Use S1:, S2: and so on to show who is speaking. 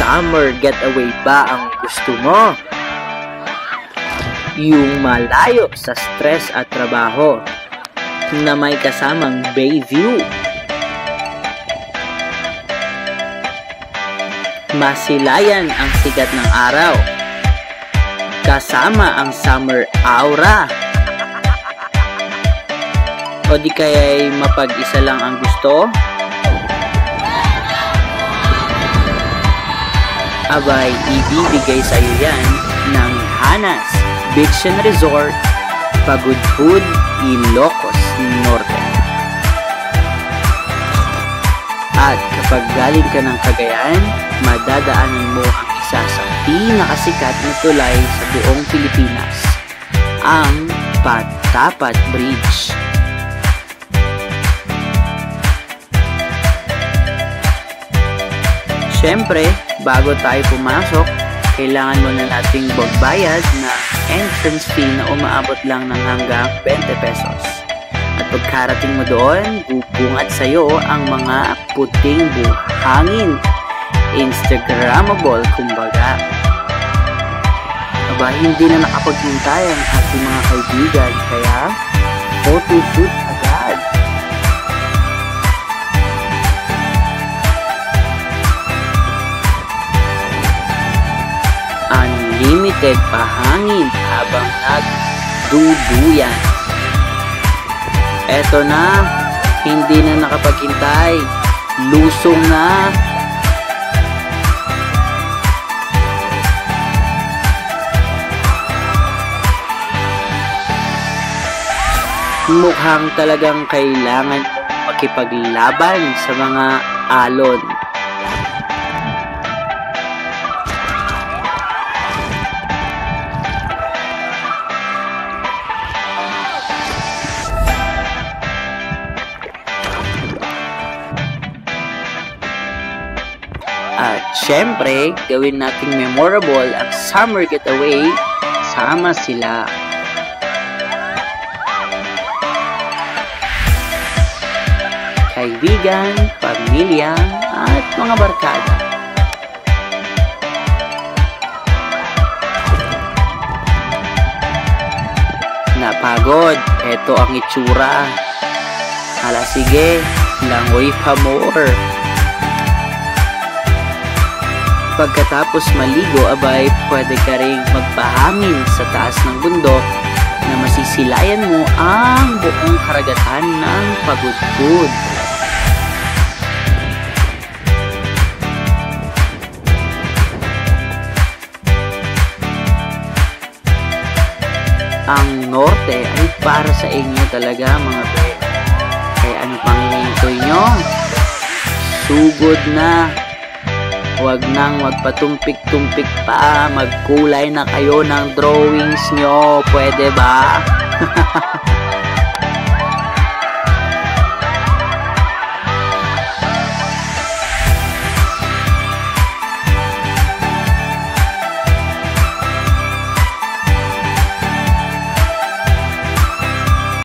S1: Summer getaway ba ang gusto mo? Yung malayo sa stress at trabaho na may kasamang bay view. Masilayan ang sikat ng araw kasama ang summer aura. O di kaya'y mapag-isa lang ang gusto? Abay, ibibigay sa iyo yan ng Hanas Beach and Resort, Pagudpud, Ilocos Norte. At kapag galing ka ng Cagayan, madadaanan mo ang isa sa pinakasikat na tulay sa buong Pilipinas, ang Patapat Bridge. Siyempre, bago tayo pumasok, kailangan muna nating magbayad na entrance fee na umaabot lang ng hanggang 20 pesos. At pagkarating mo doon, bubungat sa'yo ang mga puting buhangin. Instagrammable, kumbaga. Aba, hindi na nakapaghintay ang ating mga kaibigan, kaya photoshoot agad. Unlimited pahangin habang nagduduyan. Eto na, hindi na nakapaghintay. Lusong na. Mukhang talagang kailangan makipaglaban sa mga alon. At syempre, gawin nating memorable ang summer getaway, sama sila. Kaibigan, pamilya, at mga barkada. Napagod, eto ang itsura. Hala sige, langoy pa more. Pagkatapos maligo, abay, pwede ka ring magpahangin sa taas ng bundok na masisilayan mo ang buong karagatan ng Pagudpud. Ang norte ay para sa inyo talaga, mga be. Kaya ano pang hinihintay nyo? Sugod na! Huwag nang magpatumpik-tumpik pa, magkulay na kayo ng drawings nyo, pwede ba?